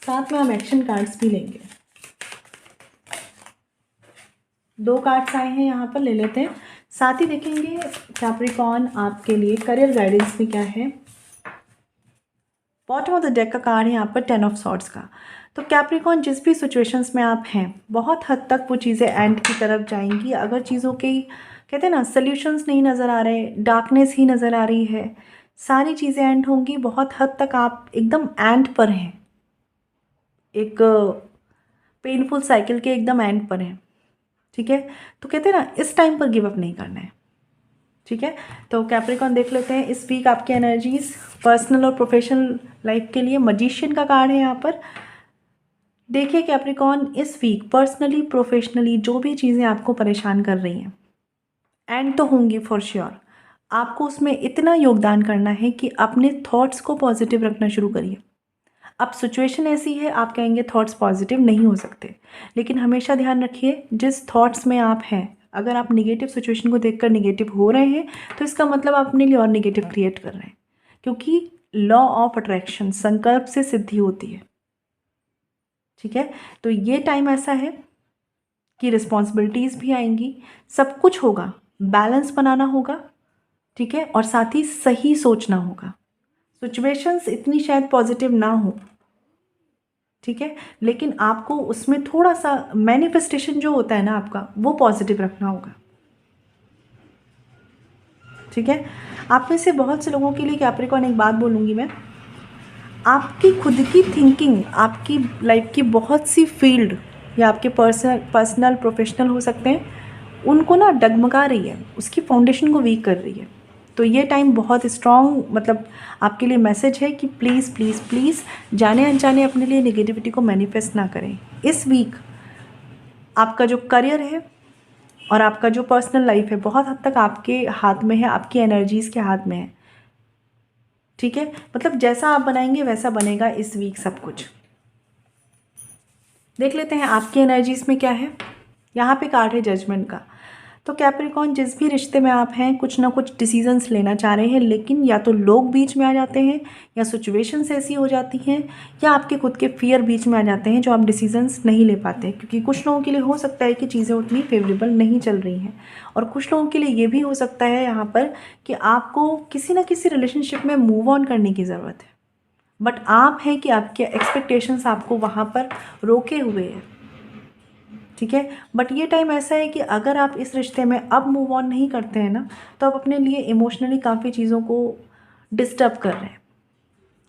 A: साथ में हम एक्शन कार्ड्स भी लेंगे। 2 कार्ड्स आए हैं यहाँ पर, ले लेते हैं। साथ ही देखेंगे कैप्रिकॉर्न आपके लिए करियर गाइडेंस में क्या है। बॉटम ऑफ द डेक का कार्ड है यहाँ पर 10 ऑफ सॉर्ड्स का। तो कैप्रिकॉर्न जिस भी सिचुएशंस में आप हैं, बहुत हद तक वो चीज़ें एंड की तरफ जाएंगी। अगर चीज़ों के कहते हैं ना सल्यूशंस नहीं नज़र आ रहे, डार्कनेस ही नज़र आ रही है, सारी चीज़ें एंड होंगी। बहुत हद तक आप एकदम एंड पर हैं, एक पेनफुल साइकिल के एकदम एंड पर हैं, ठीक है। तो कहते हैं ना इस टाइम पर गिव अप नहीं करना है, ठीक है। तो कैप्रिकॉर्न देख लेते हैं इस वीक आपकी एनर्जीज पर्सनल और प्रोफेशनल लाइफ के लिए। मजिशियन का कार्ड है यहाँ पर। देखिए कैप्रिकॉर्न इस वीक पर्सनली प्रोफेशनली जो भी चीज़ें आपको परेशान कर रही हैं, एंड तो होंगी फॉर श्योर, आपको उसमें इतना योगदान करना है कि अपने थॉट्स को पॉजिटिव रखना शुरू करिए। अब सिचुएशन ऐसी है, आप कहेंगे थॉट्स पॉजिटिव नहीं हो सकते, लेकिन हमेशा ध्यान रखिए जिस थॉट्स में आप हैं, अगर आप निगेटिव सिचुएशन को देखकर निगेटिव हो रहे हैं तो इसका मतलब आप अपने लिए और निगेटिव क्रिएट कर रहे हैं, क्योंकि लॉ ऑफ अट्रैक्शन, संकल्प से सिद्धि होती है, ठीक है। तो ये टाइम ऐसा है कि रिस्पॉन्सिबिलिटीज़ भी आएंगी, सब कुछ होगा, बैलेंस बनाना होगा, ठीक है, और साथ ही सही सोचना होगा। सिचुएशंस इतनी शायद पॉजिटिव ना हो, ठीक है, लेकिन आपको उसमें थोड़ा सा मैनिफेस्टेशन जो होता है ना आपका, वो पॉजिटिव रखना होगा, ठीक है। आप में से बहुत से लोगों के लिए कैप्रिकॉर्न एक बात बोलूँगी मैं, आपकी खुद की थिंकिंग आपकी लाइफ की बहुत सी फील्ड या आपके पर्सनल प्रोफेशनल हो सकते हैं, उनको ना डगमगा रही है, उसकी फाउंडेशन को वीक कर रही है। तो ये टाइम बहुत स्ट्रॉन्ग मतलब आपके लिए मैसेज है कि प्लीज़ प्लीज़ प्लीज़ जाने अनजाने अपने लिए नेगेटिविटी को मैनिफेस्ट ना करें। इस वीक आपका जो करियर है और आपका जो पर्सनल लाइफ है बहुत हद तक आपके हाथ में है, आपकी एनर्जीज़ के हाथ में है, ठीक है। मतलब जैसा आप बनाएंगे वैसा बनेगा इस वीक सब कुछ। देख लेते हैं आपकी एनर्जीज़ में क्या है। यहाँ पे कार्ड है जजमेंट का। तो कैप्रिकॉर्न जिस भी रिश्ते में आप हैं कुछ ना कुछ डिसीजंस लेना चाह रहे हैं, लेकिन या तो लोग बीच में आ जाते हैं या सिचुएशंस ऐसी हो जाती हैं या आपके खुद के फियर बीच में आ जाते हैं जो आप डिसीजंस नहीं ले पाते, क्योंकि कुछ लोगों के लिए हो सकता है कि चीज़ें उतनी फेवरेबल नहीं चल रही हैं, और कुछ लोगों के लिए ये भी हो सकता है यहाँ पर कि आपको किसी ना किसी रिलेशनशिप में मूव ऑन करने की ज़रूरत है, बट आप हैं कि आपके एक्सपेक्टेशंस आपको वहाँ पर रोके हुए हैं। ठीक है, बट ये टाइम ऐसा है कि अगर आप इस रिश्ते में अब मूव ऑन नहीं करते हैं ना, तो आप अपने लिए इमोशनली काफ़ी चीज़ों को डिस्टर्ब कर रहे हैं।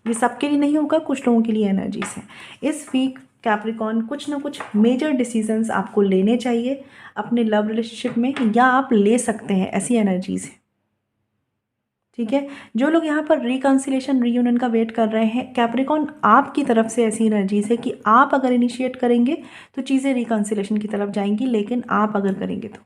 A: ये सबके लिए नहीं होगा, कुछ लोगों के लिए एनर्जीज हैं। इस वीक कैप्रिकॉर्न कुछ ना कुछ मेजर डिसीजंस आपको लेने चाहिए अपने लव रिलेशनशिप में, या आप ले सकते हैं, ऐसी एनर्जीज है। ठीक है, जो लोग यहाँ पर रिकन्सिलेशन रीयूनियन का वेट कर रहे हैं, कैप्रिकॉर्न आपकी तरफ से ऐसी एनर्जीज है कि आप अगर इनिशिएट करेंगे तो चीज़ें रिकन्सिलेशन की तरफ जाएंगी, लेकिन आप अगर करेंगे तो।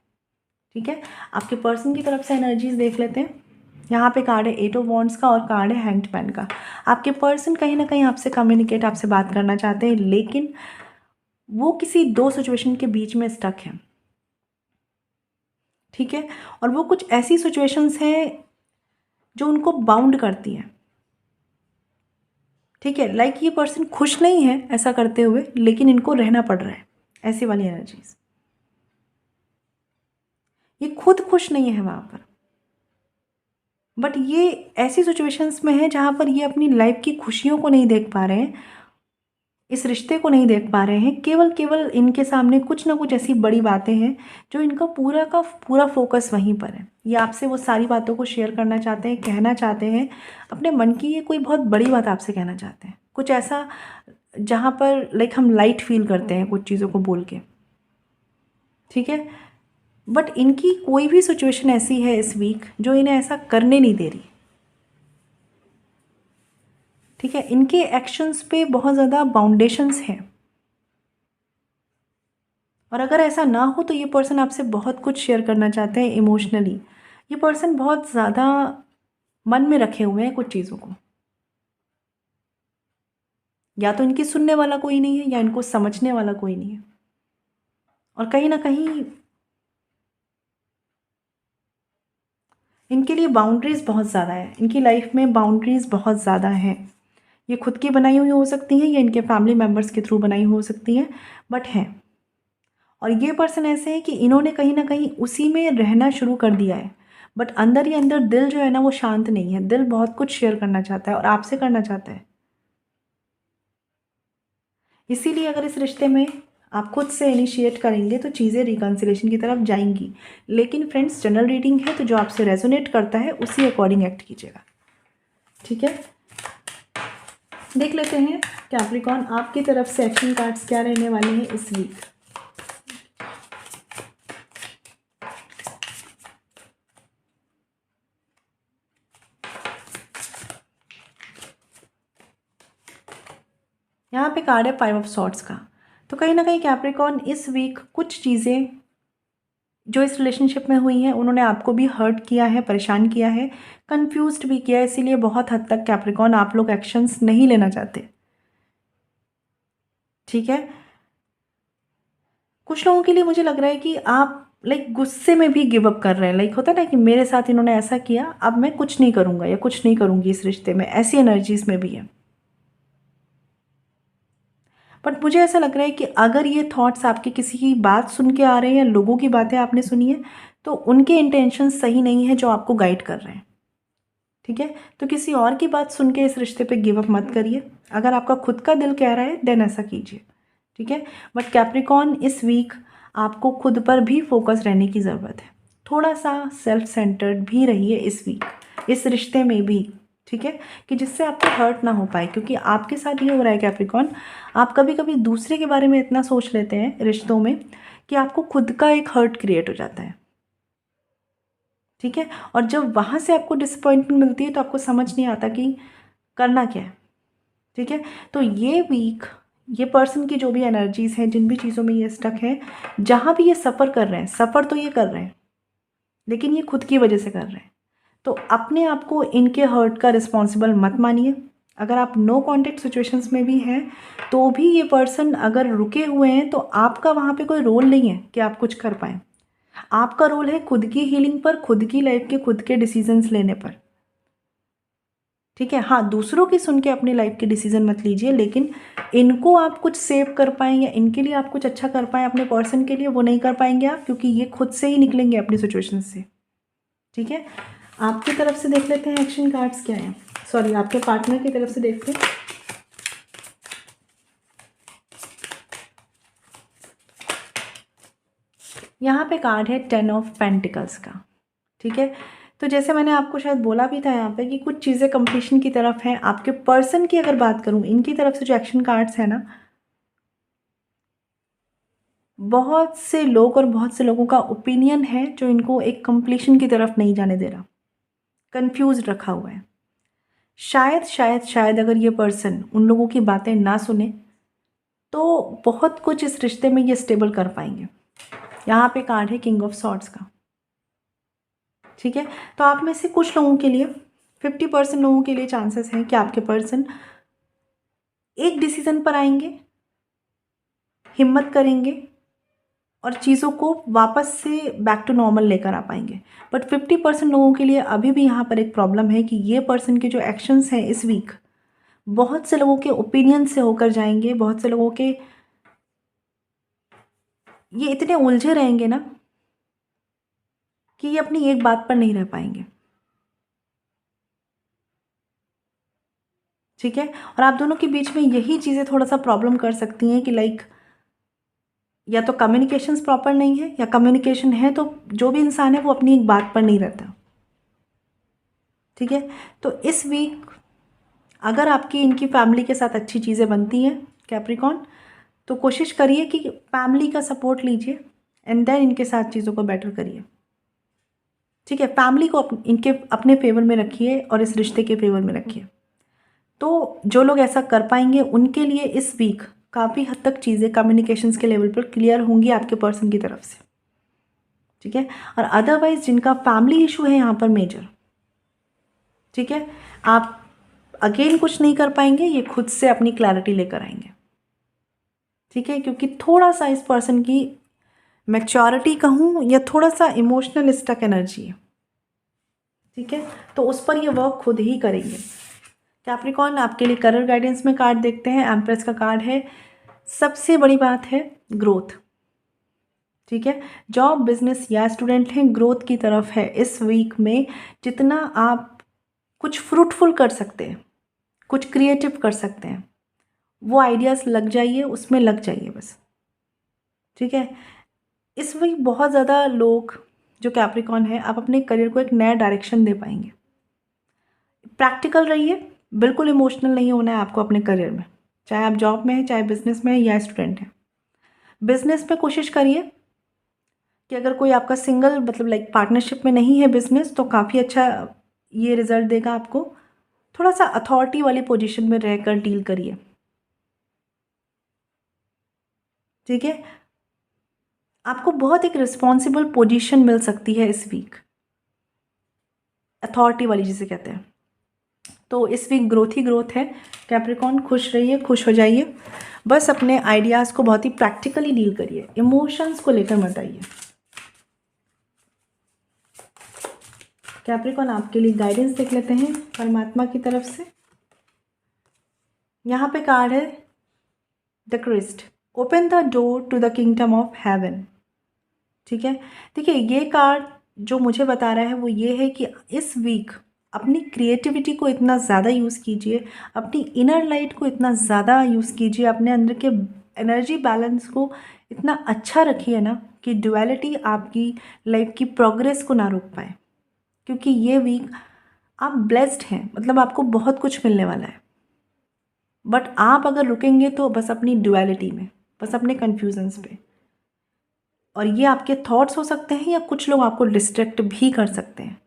A: ठीक है, आपके पर्सन की तरफ से एनर्जीज देख लेते हैं। यहाँ पे कार्ड है 8 ऑफ वॉन्ड्स का और कार्ड है हैंग्ड मैन का। आपके पर्सन कहीं ना कहीं आपसे कम्युनिकेट, आपसे बात करना चाहते हैं, लेकिन वो किसी दो सिचुएशन के बीच में स्टक है। ठीक है, और वो कुछ ऐसी सिचुएशंस हैं जो उनको बाउंड करती हैं। ठीक है, लाइक ये पर्सन खुश नहीं है ऐसा करते हुए, लेकिन इनको रहना पड़ रहा है, ऐसी वाली एनर्जीज। ये खुद खुश नहीं है वहाँ पर, बट ये ऐसी सिचुएशंस में है जहाँ पर ये अपनी लाइफ की खुशियों को नहीं देख पा रहे हैं, इस रिश्ते को नहीं देख पा रहे हैं। केवल केवल इनके सामने कुछ ना कुछ ऐसी बड़ी बातें हैं जो इनका पूरा का पूरा फोकस वहीं पर है। ये आपसे वो सारी बातों को शेयर करना चाहते हैं, कहना चाहते हैं, अपने मन की ये कोई बहुत बड़ी बात आपसे कहना चाहते हैं, कुछ ऐसा जहाँ पर लाइक हम लाइट फील करते हैं कुछ चीज़ों को बोल के। ठीक है, बट इनकी कोई भी सिचुएशन ऐसी है इस वीक जो इन्हें ऐसा करने नहीं दे रही। ठीक है, इनके एक्शंस पे बहुत ज़्यादा बाउंडेशंस हैं, और अगर ऐसा ना हो तो ये पर्सन आपसे बहुत कुछ शेयर करना चाहते हैं इमोशनली। ये पर्सन बहुत ज़्यादा मन में रखे हुए हैं कुछ चीज़ों को, या तो इनकी सुनने वाला कोई नहीं है या इनको समझने वाला कोई नहीं है, और कहीं ना कहीं इनके लिए बाउंड्रीज़ बहुत ज़्यादा है। इनकी लाइफ में बाउंड्रीज़ बहुत ज़्यादा हैं। ये खुद की बनाई हुई हो सकती हैं या इनके फैमिली मेम्बर्स के थ्रू बनाई हो सकती हैं, बट हैं। और ये पर्सन ऐसे हैं कि इन्होंने कहीं ना कहीं उसी में रहना शुरू कर दिया है, बट अंदर ही अंदर दिल जो है ना वो शांत नहीं है। दिल बहुत कुछ शेयर करना चाहता है और आपसे करना चाहता है। इसीलिए अगर इस रिश्ते में आप खुद से इनिशिएट करेंगे तो चीज़ें रिकन्सिलेशन की तरफ जाएंगी। लेकिन फ्रेंड्स, जनरल रीडिंग है तो जो आपसे रेजोनेट करता है उसी अकॉर्डिंग एक्ट कीजिएगा। ठीक है, देख लेते हैं कैप्रिकॉर्न आपकी तरफ से एक्शन कार्ड्स क्या रहने वाले हैं इस वीक। यहाँ पे कार्ड है 5 ऑफ सॉर्ड्स का। तो कहीं ना कहीं कैप्रिकॉर्न इस वीक कुछ चीज़ें जो इस रिलेशनशिप में हुई हैं उन्होंने आपको भी हर्ट किया है, परेशान किया है, कंफ्यूज्ड भी किया है। इसीलिए बहुत हद तक कैप्रिकॉर्न आप लोग एक्शंस नहीं लेना चाहते। ठीक है, कुछ लोगों के लिए मुझे लग रहा है कि आप लाइक गुस्से में भी गिव अप कर रहे हैं। लाइक होता है ना कि मेरे साथ इन्होंने ऐसा किया, अब मैं कुछ नहीं करूँगा या कुछ नहीं करूँगी इस रिश्ते में, ऐसी एनर्जीज में भी है। बट मुझे ऐसा लग रहा है कि अगर ये थॉट्स आपके किसी की बात सुन के आ रहे हैं या लोगों की बातें आपने सुनी है, तो उनके इंटेंशन सही नहीं है जो आपको गाइड कर रहे हैं। ठीक है, तो किसी और की बात सुन के इस रिश्ते पे गिव अप मत करिए। अगर आपका खुद का दिल कह रहा है देन ऐसा कीजिए। ठीक है, बट कैप्रिकॉर्न इस वीक आपको खुद पर भी फोकस रहने की ज़रूरत है। थोड़ा सा सेल्फ सेंटर्ड भी रहिए इस वीक, इस रिश्ते में भी। ठीक है, कि जिससे आपको हर्ट ना हो पाए, क्योंकि आपके साथ ये हो रहा है कैप्रिकॉर्न, आप कभी कभी दूसरे के बारे में इतना सोच लेते हैं रिश्तों में कि आपको खुद का एक हर्ट क्रिएट हो जाता है। ठीक है, और जब वहाँ से आपको डिसअपॉइंटमेंट मिलती है तो आपको समझ नहीं आता कि करना क्या है। ठीक है, तो ये वीक ये पर्सन की जो भी एनर्जीज़ हैं, जिन भी चीज़ों में ये स्टक है, जहाँ भी ये सफ़र कर रहे हैं, सफ़र तो ये कर रहे हैं लेकिन ये खुद की वजह से कर रहे हैं। तो अपने आप को इनके हर्ट का रिस्पॉन्सिबल मत मानिए। अगर आप नो कॉन्टेक्ट सिचुएशंस में भी हैं तो भी ये पर्सन अगर रुके हुए हैं तो आपका वहाँ पे कोई रोल नहीं है कि आप कुछ कर पाएँ। आपका रोल है खुद की हीलिंग पर, खुद की लाइफ के खुद के डिसीजंस लेने पर। ठीक है, हाँ, दूसरों की सुन के अपनी लाइफ के डिसीजन मत लीजिए, लेकिन इनको आप कुछ सेव कर पाएँ या इनके लिए आप कुछ अच्छा कर पाएँ अपने पर्सन के लिए, वो नहीं कर पाएंगे आप, क्योंकि ये खुद से ही निकलेंगे अपनी सिचुएशन से। ठीक है, आपकी तरफ से देख लेते हैं एक्शन कार्ड्स क्या हैं, सॉरी आपके पार्टनर की तरफ से देखते हैं। यहाँ पे कार्ड है 10 ऑफ पेंटिकल्स का। ठीक है, तो जैसे मैंने आपको शायद बोला भी था यहाँ पे कि कुछ चीज़ें कंप्लीशन की तरफ हैं। आपके पर्सन की अगर बात करूँ, इनकी तरफ से जो एक्शन कार्ड्स है ना, बहुत से लोग और बहुत से लोगों का ओपिनियन है जो इनको एक कंप्लीशन की तरफ नहीं जाने दे रहा, कंफ्यूज रखा हुआ है। शायद शायद शायद अगर ये पर्सन उन लोगों की बातें ना सुने तो बहुत कुछ इस रिश्ते में ये स्टेबल कर पाएंगे। यहाँ पे कार्ड है किंग ऑफ सॉर्ड्स का। ठीक है, तो आप में से कुछ लोगों के लिए 50% लोगों के लिए चांसेस हैं कि आपके पर्सन एक डिसीजन पर आएंगे, हिम्मत करेंगे और चीज़ों को वापस से बैक टू नॉर्मल लेकर आ पाएंगे। बट 50% लोगों के लिए अभी भी यहाँ पर एक प्रॉब्लम है कि ये पर्सन के जो एक्शंस हैं इस वीक बहुत से लोगों के ओपिनियन से होकर जाएंगे, बहुत से लोगों के ये इतने उलझे रहेंगे ना कि ये अपनी एक बात पर नहीं रह पाएंगे। ठीक है, और आप दोनों के बीच में यही चीज़ें थोड़ा सा प्रॉब्लम कर सकती हैं कि लाइक या तो कम्युनिकेशंस प्रॉपर नहीं है, या कम्युनिकेशन है तो जो भी इंसान है वो अपनी एक बात पर नहीं रहता। ठीक है, तो इस वीक अगर आपकी इनकी फैमिली के साथ अच्छी चीज़ें बनती हैं कैप्रिकॉन, तो कोशिश करिए कि फैमिली का सपोर्ट लीजिए एंड देन इनके साथ चीज़ों को बेटर करिए। ठीक है, फैमिली को इनके अपने फेवर में रखिए और इस रिश्ते के फेवर में रखिए। तो जो लोग ऐसा कर पाएंगे उनके लिए इस वीक काफ़ी हद तक चीज़ें कम्युनिकेशंस के लेवल पर क्लियर होंगी आपके पर्सन की तरफ से। ठीक है, और अदरवाइज जिनका फैमिली इशू है यहाँ पर मेजर, ठीक है, आप अगेन कुछ नहीं कर पाएंगे, ये खुद से अपनी क्लैरिटी लेकर आएंगे। ठीक है, क्योंकि थोड़ा सा इस पर्सन की मैच्योरिटी कहूँ या थोड़ा सा इमोशनल स्टक एनर्जी है। ठीक है, तो उस पर ये वर्क खुद ही करेंगे। कैप्रिकॉन आपके लिए करियर गाइडेंस में कार्ड देखते हैं, एम्प्रेस का कार्ड है। सबसे बड़ी बात है ग्रोथ। ठीक है, जॉब बिजनेस या स्टूडेंट हैं, ग्रोथ की तरफ है इस वीक में। जितना आप कुछ फ्रूटफुल कर सकते हैं, कुछ क्रिएटिव कर सकते हैं, वो आइडियाज़ लग जाइए, उसमें लग जाइए बस। ठीक है, इस वीक बहुत ज़्यादा लोग जो कैप्रिकॉन है, आप अपने करियर को एक नया डायरेक्शन दे पाएंगे। प्रैक्टिकल रहिए, बिल्कुल इमोशनल नहीं होना है आपको अपने करियर में, चाहे आप जॉब में हैं, चाहे बिजनेस में हैं या स्टूडेंट हैं। बिजनेस में कोशिश करिए कि अगर कोई आपका सिंगल मतलब लाइक पार्टनरशिप में नहीं है बिजनेस, तो काफ़ी अच्छा ये रिजल्ट देगा आपको। थोड़ा सा अथॉरिटी वाली पोजीशन में रहकर डील करिए। ठीक है, आपको बहुत एक रिस्पॉन्सिबल पोजीशन मिल सकती है इस वीक, अथॉरिटी वाली जिसे कहते हैं। तो इस वीक ग्रोथ ही ग्रोथ है कैप्रिकॉन, खुश रहिए, खुश हो जाइए। बस अपने आइडियाज़ को बहुत ही प्रैक्टिकली डील करिए, इमोशंस को लेकर मत आइए। कैप्रिकॉन आपके लिए गाइडेंस देख लेते हैं परमात्मा की तरफ से। यहाँ पे कार्ड है the Christ, open the door to the kingdom of heaven. ठीक है, देखिए ये कार्ड जो मुझे बता रहा है वो ये है कि इस वीक अपनी क्रिएटिविटी को इतना ज़्यादा यूज़ कीजिए, अपनी इनर लाइट को इतना ज़्यादा यूज़ कीजिए, अपने अंदर के एनर्जी बैलेंस को इतना अच्छा रखिए ना कि डुअलिटी आपकी लाइफ की प्रोग्रेस को ना रोक पाए। क्योंकि ये वीक आप ब्लेस्ड हैं, मतलब आपको बहुत कुछ मिलने वाला है। बट आप अगर रुकेंगे तो बस अपनी डुअलिटी में, बस अपने कन्फ्यूजन्स पे, और ये आपके थॉट्स हो सकते हैं या कुछ लोग आपको डिस्ट्रैक्ट भी कर सकते हैं।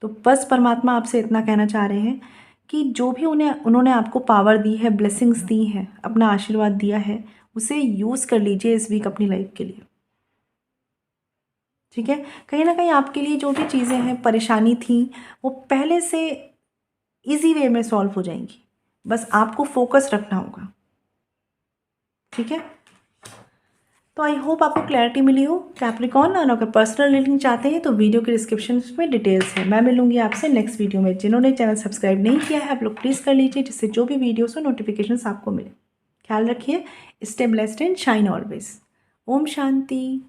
A: तो बस परमात्मा आपसे इतना कहना चाह रहे हैं कि जो भी उन्होंने आपको पावर दी है, ब्लेसिंग्स दी हैं, अपना आशीर्वाद दिया है, उसे यूज़ कर लीजिए इस वीक अपनी लाइफ के लिए। ठीक है, कहीं ना कहीं आपके लिए जो भी चीज़ें हैं, परेशानी थी, वो पहले से इजी वे में सॉल्व हो जाएंगी। बस आपको फोकस रखना होगा। ठीक है, तो आई होप आपको क्लैरिटी मिली हो कैप्रिकॉर्न। और अगर पर्सनल रीडिंग चाहते हैं तो वीडियो के डिस्क्रिप्शन में डिटेल्स है। मैं मिलूंगी आपसे नेक्स्ट वीडियो में। जिन्होंने चैनल सब्सक्राइब नहीं किया है आप लोग प्लीज़ कर लीजिए, जिससे जो भी वीडियोस हो नोटिफिकेशन आपको मिले। ख्याल रखिए, stay blessed and shine always. Om Shanti.